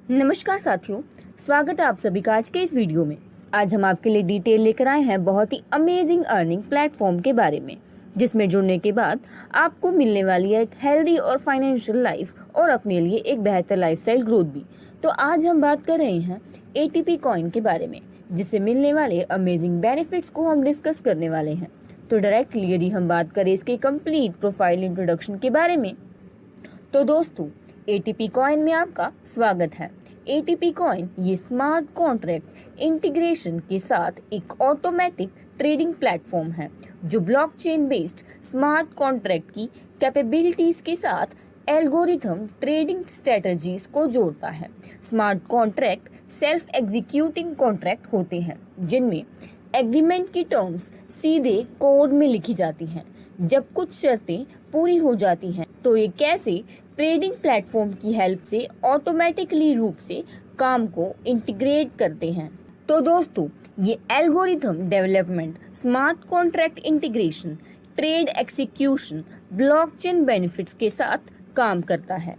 नमस्कार साथियों, स्वागत है आप सभी का आज के इस वीडियो में। आज हम आपके लिए डिटेल लेकर आए हैं बहुत ही अमेजिंग अर्निंग प्लेटफॉर्म के बारे में, जिसमें जुड़ने के बाद आपको मिलने वाली है एक हेल्दी और फाइनेंशियल लाइफ और अपने लिए एक बेहतर लाइफस्टाइल ग्रोथ भी। तो आज हम बात कर रहे हैं ATP कॉइन के बारे में, जिससे मिलने वाले अमेजिंग बेनिफिट्स को हम डिस्कस करने वाले हैं। तो डायरेक्टली यदि हम बात करें इसके कंप्लीट प्रोफाइल इंट्रोडक्शन के बारे में, तो दोस्तों ATP कॉइन में आपका स्वागत है। ATP कॉइन ये स्मार्ट कॉन्ट्रैक्ट इंटीग्रेशन के साथ एक ऑटोमेटिक ट्रेडिंग प्लेटफॉर्म है जो ब्लॉकचेन बेस्ड स्मार्ट कॉन्ट्रैक्ट की कैपेबिलिटीज के साथ एल्गोरिथम ट्रेडिंग स्ट्रेटजीज को जोड़ता है। Smart contract self executing contract होते हैं जिनमें एग्रीमेंट की टर्म्स सीधे कोड में लिखी जाती हैं। जब कुछ शर्तें पूरी हो जाती हैं तो ये कैसे ट्रेडिंग प्लेटफॉर्म की हेल्प से ऑटोमेटिकली रूप से काम को इंटीग्रेट करते हैं। तो दोस्तों ये algorithm development, smart contract integration, trade execution, blockchain benefits के साथ काम करता है।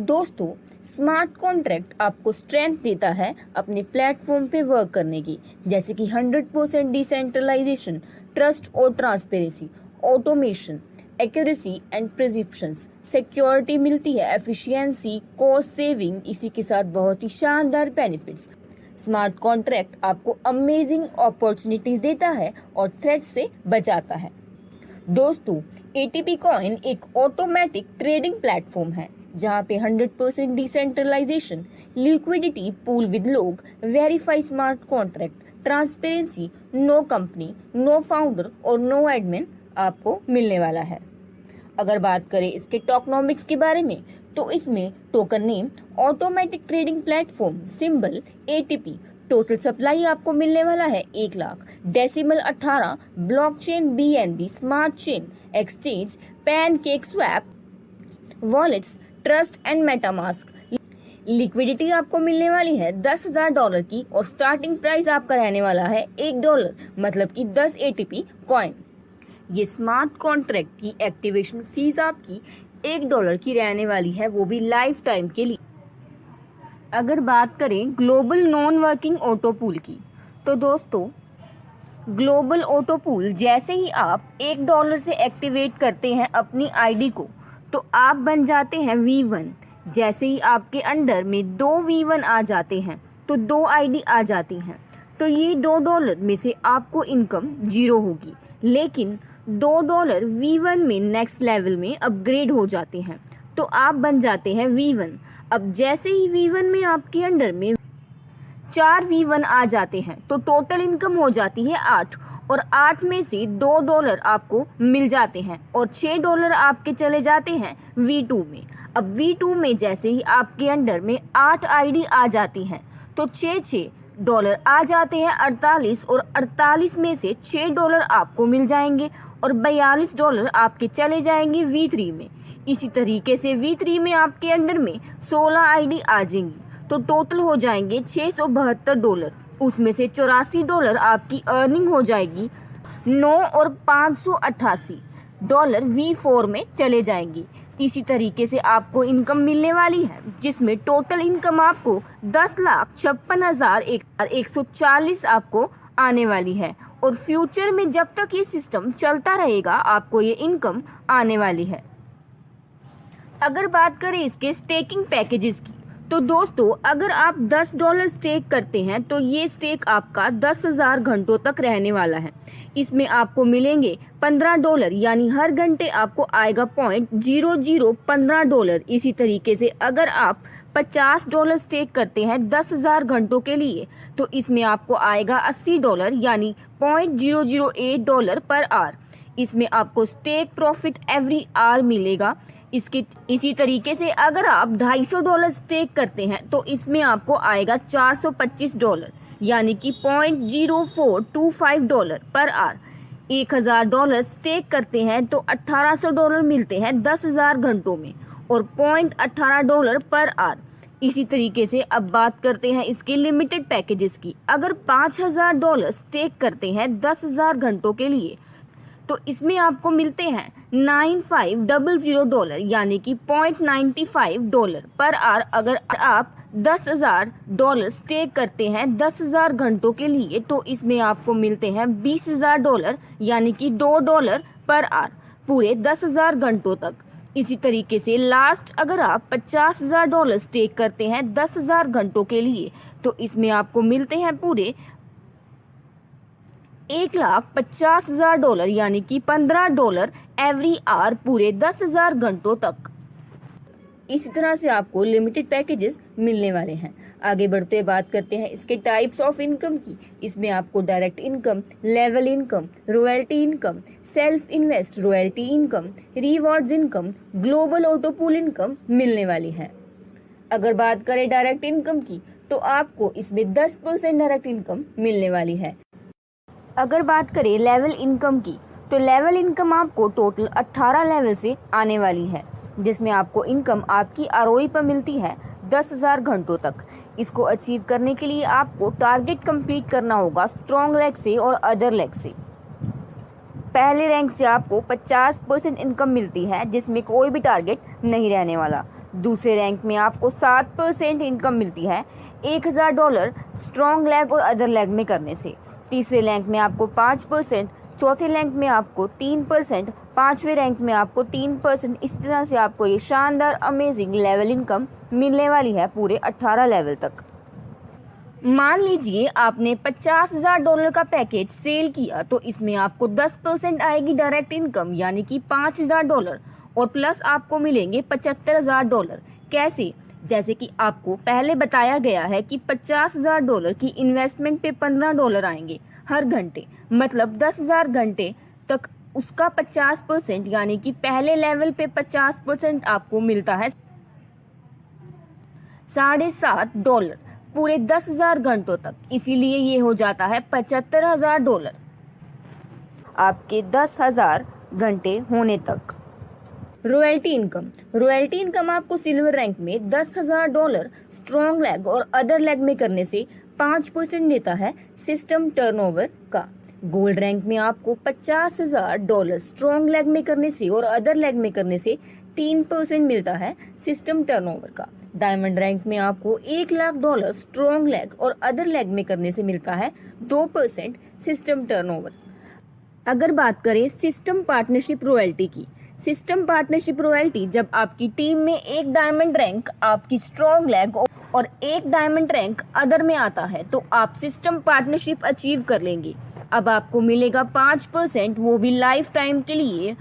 दोस्तों स्मार्ट कॉन्ट्रैक्ट आपको स्ट्रेंथ देता है अपने प्लेटफॉर्म पे वर्क करने की, जैसे कि 100% डिसेंट्रलाइजेशन, ट्रस्ट और transparency, automation, accuracy and precisions, security मिलती है, एफिशिएंसी, कॉस्ट सेविंग, इसी के साथ बहुत ही शानदार बेनिफिट्स। स्मार्ट कॉन्ट्रैक्ट आपको अमेजिंग अपॉर्चुनिटीज देता है और थ्रेट से बचाता है। दोस्तों ATP कॉइन एक ऑटोमेटिक ट्रेडिंग प्लेटफॉर्म है जहां पे 100% decentralisation, liquidity pool with lock, verify smart contract, transparency, no company, no founder और नो एडमिन आपको मिलने वाला है। अगर बात करें इसके टोकनॉमिक्स के बारे में, तो इसमें token name automatic trading platform, symbol ATP, total supply आपको मिलने वाला है 1 lakh, decimal 18, blockchain BNB, smart chain, exchange, pancake swap, wallets, trust and MetaMask. Liquidity आपको मिलने वाली है $10,000 की और स्टार्टिंग प्राइस आपका रहने वाला है $1, मतलब कि 10 ATP कॉइन। ये स्मार्ट कॉन्ट्रैक्ट की एक्टिवेशन फीस आपकी $1 की रहने वाली है, वो भी लाइफ टाइम के लिए। अगर बात करें global non working auto pool की, तो दोस्तों ग्लोबल ऑटो पूल जैसे ही आप $1 से एक्टिवेट करते हैं अपनी आईडी को, तो आप बन जाते हैं V1। जैसे ही आपके अंडर में 2 V1 आ जाते हैं तो 2 आईडी आ जाती हैं, तो ये $2 में से आपको इनकम 0 होगी। लेकिन $2 V1 में नेक्स्ट लेवल में अपग्रेड हो जाते हैं तो आप बन जाते हैं V1। अब जैसे ही V1 में आपके अंडर में 4 V1 आ जाते हैं तो टोटल इनकम हो जाती है 8, और 8 में से $2 आपको मिल जाते हैं और $6 आपके चले जाते हैं V2 में। अब V2 में जैसे ही आपके अंडर में 8 आईडी आ जाती हैं तो $6 आ जाते हैं 48, और 48 में से $6 आपको मिल जाएंगे और $42 आपके चले जाएंगे V3 में। इसी तरीके से V3 में आपके अंडर में 16 आईडी आ जाएंगी तो टोटल हो जाएंगे $672। उसमें से $84 आपकी अर्निंग हो जाएगी, 9 और $588 V4 में चले जाएंगी। इसी तरीके से आपको इनकम मिलने वाली है, जिसमें टोटल इनकम आपको 10,56,140 आपको आने वाली है, और फ्यूचर में जब तक ये सिस्टम चलता रहेगा आपको ये इनकम आने वाली है। अगर बात करें इसके स्टेकिंग पैकेजेस की, तो दोस्तों अगर आप $10 स्टेक करते हैं तो ये स्टेक आपका 10,000 घंटों तक रहने वाला है। इसमें आपको मिलेंगे $15, यानी हर घंटे आपको आएगा $0.0015। इसी तरीके से अगर आप $50 स्टेक करते हैं 10,000 घंटों के लिए तो इसमें आपको आएगा $80, यानी $0.008 पर आवर। इसमें आपको स्टेक प्रॉफिट एवरी आवर मिलेगा। इसी तरीके से अगर आप $250 स्टेक करते हैं तो इसमें आपको आएगा $425, यानी कि $0.0425 पर आवर। $1,000 स्टेक करते हैं तो $1,800 मिलते हैं 10,000 घंटों में, और $0.18 पर आवर। इसी तरीके से अब बात करते हैं इसके लिमिटेड पैकेजेस की। अगर $5,000 स्टेक करते हैं 10,000 घंटों के लिए तो इसमें आपको मिलते हैं $9500 यानी कि $0.95 पर आवर। अगर आप $10,000 स्टे करते हैं 10,000 घंटों के लिए तो इसमें आपको मिलते हैं $20,000 यानी कि $2 पर आवर पूरे 10,000 घंटों तक। इसी तरीके से लास्ट अगर आप $50,000 स्टे करते हैं 10,000 घंटों के लिए तो इसमें आपको मिलते हैं पूरे $1,50,000 यानी कि $15 एवरी आवर पूरे 10,000 घंटों तक। इसी तरह से आपको लिमिटेड पैकेजेस मिलने वाले हैं। आगे बढ़ते हुए बात करते हैं इसके टाइप्स ऑफ इनकम की। इसमें आपको direct income, level income, royalty income, self invest royalty income, rewards income, global auto pool income मिलने वाली है। अगर बात करें डायरेक्ट इनकम की तो आपको इसमें 10% डायरेक्ट इनकम मिलने वाली है। अगर बात करें लेवल इनकम की तो लेवल इनकम आपको टोटल 18 लेवल से आने वाली है, जिसमें आपको इनकम आपकी आरओई पर मिलती है 10,000 घंटों तक। इसको अचीव करने के लिए आपको टारगेट कंप्लीट करना होगा स्ट्रॉन्ग लेग से और अदर लेग से। पहले रैंक से आपको 50% इनकम मिलती है जिसमें कोई भी टारगेट नहीं रहने वाला। दूसरे रैंक में आपको 7% इनकम मिलती है $1,000 स्ट्रॉन्ग लेग और अदर लेग में करने से। तीसरे रैंक में आपको 5%, चौथे रैंक में आपको 3%, पांचवें रैंक में आपको 3%। इस तरह से आपको ये शानदार अमेजिंग लेवल इनकम मिलने वाली है पूरे 18 लेवल तक। मान लीजिए आपने $50,000 का पैकेज सेल किया तो इसमें आपको 10% आएगी डायरेक्ट इनकम यानी कि $5,000 और प्लस आपको मिलेंगे $75,000। कैसे? जैसे कि आपको पहले बताया गया है कि $50,000 की इन्वेस्टमेंट पे $15 आएंगे हर घंटे, मतलब 10,000 घंटे तक उसका 50% यानी कि पहले लेवल पे 50% आपको मिलता है $7.5 पूरे 10,000 घंटों तक। इसीलिए ये हो जाता है $75,000 आपके 10,000 घंटे होने तक। रॉयल्टी इनकम आपको सिल्वर रैंक में $10,000 स्ट्रॉन्ग लेग और अदर लेग में करने से 5% देता है सिस्टम टर्नओवर का। गोल्ड रैंक में आपको $50,000 स्ट्रॉन्ग लेग में करने से और अदर लेग में करने से 3% मिलता है सिस्टम टर्नओवर का। डायमंड रैंक में आपको $1,00,000 स्ट्रॉन्ग लेग और अदर लेग में करने से मिलता है 2% सिस्टम टर्नओवर। अगर बात करें सिस्टम पार्टनरशिप रॉयल्टी की, सिस्टम पार्टनरशिप रॉयल्टी जब आपकी टीम में एक डायमंड रैंक आपकी स्ट्रॉन्ग लेग और एक डायमंड रैंक अदर में आता है तो आप सिस्टम पार्टनरशिप अचीव कर लेंगे। अब आपको मिलेगा 5%, वो भी लाइफ टाइम के लिए।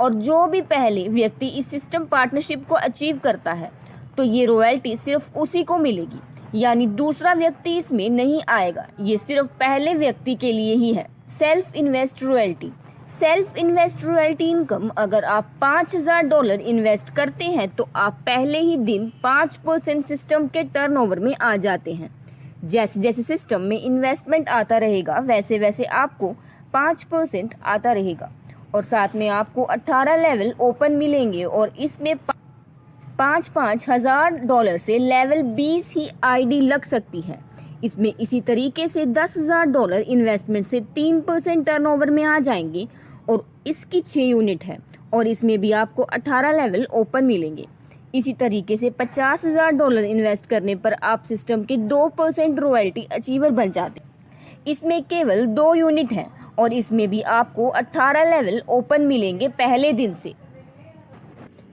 और जो भी पहले व्यक्ति इस सिस्टम पार्टनरशिप को अचीव करता है तो ये रॉयल्टी सिर्फ उसी को मिलेगी, यानी दूसरा व्यक्ति इसमें नहीं आएगा। ये सिर्फ पहले व्यक्ति के लिए ही है। सेल्फ इन्वेस्ट रॉयल्टी इनकम अगर आप $5,000 इन्वेस्ट करते हैं तो आप पहले ही दिन 5% सिस्टम के टर्नओवर में आ जाते हैं। जैसे जैसे सिस्टम में इन्वेस्टमेंट आता रहेगा वैसे वैसे आपको 5% आता रहेगा। और साथ में आपको 18 लेवल ओपन मिलेंगे और इसमें $5,000 से लेवल 20 ही आईडी लग सकती है। इसमें इसी तरीके से $10,000 इन्वेस्टमेंट से 3% टर्नओवर में आ जाएंगे और इसकी 6 यूनिट है और इसमें भी आपको 18 लेवल ओपन मिलेंगे। इसी तरीके से $50,000 इन्वेस्ट करने पर आप सिस्टम के 2% रॉयल्टी अचीवर बन जाते हैं। इसमें केवल 2 यूनिट हैं और इसमें भी आपको 18 लेवल ओपन मिलेंगे पहले दिन से।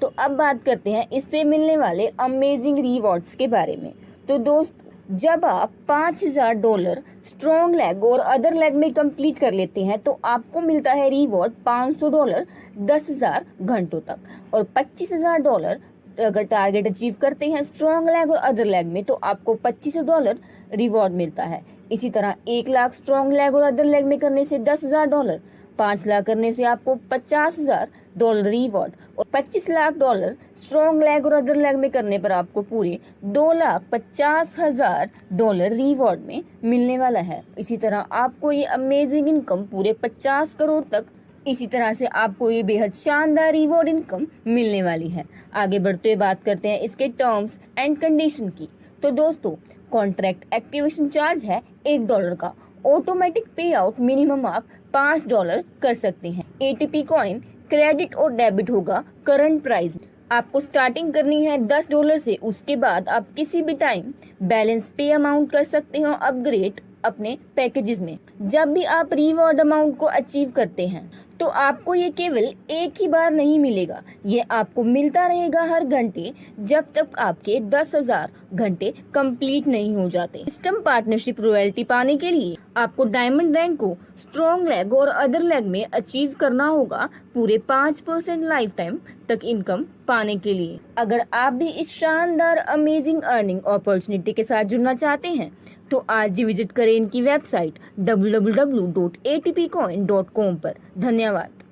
तो अब बात करते हैं इससे मिलने वाले अमेजिंग रिवॉर्ड्स के बारे में। तो दोस्त, जब आप $5,000 स्ट्रॉन्ग लेग और अदर लेग में कंप्लीट कर लेते हैं तो आपको मिलता है रिवॉर्ड $500 10,000 घंटों तक। और $25,000 अगर टारगेट अचीव करते हैं स्ट्रॉन्ग लेग और अदर लेग में तो आपको $2500 रिवॉर्ड मिलता है। इसी तरह 1,00,000 स्ट्रॉन्ग लेग और अदर लेग में करने से $10,000, 5 लाख करने से आपको $50,000 रिवॉर्ड और $25,00,000 स्ट्रॉन्ग लेग और अदर लेग में करने पर आपको पूरे $2,50,000 रिवॉर्ड में मिलने वाला है। इसी तरह आपको ये अमेजिंग इनकम पूरे 50 करोड़ तक, इसी तरह से आपको ये बेहद शानदार रिवॉर्ड इनकम मिलने वाली है। आगे बढ़ते हुए बात करते हैं इसके टर्म्स एंड कंडीशन की। तो दोस्तों, कॉन्ट्रैक्ट एक्टिवेशन चार्ज है $1 का। ऑटोमेटिक पे आउट मिनिमम आप $5 कर सकते हैं। ATP कॉइन क्रेडिट और डेबिट होगा करंट प्राइस। आपको स्टार्टिंग करनी है $10 से, उसके बाद आप किसी भी टाइम बैलेंस पे अमाउंट कर सकते हो अपग्रेड अपने पैकेजेस में। जब भी आप रिवॉर्ड अमाउंट को अचीव करते हैं तो आपको ये केवल एक ही बार नहीं मिलेगा, ये आपको मिलता रहेगा हर घंटे जब तक आपके 10,000 घंटे कंप्लीट नहीं हो जाते। सिस्टम पार्टनरशिप रॉयल्टी पाने के लिए आपको डायमंड रैंक को स्ट्रॉन्ग लेग और अदर लेग में अचीव करना होगा पूरे 5% लाइफ टाइम तक इनकम पाने के लिए। अगर आप भी इस शानदार अमेजिंग अर्निंग अपॉर्चुनिटी के साथ जुड़ना चाहते हैं तो आज ही विजिट करें इनकी वेबसाइट www.atpcoin.com पर। धन्यवाद।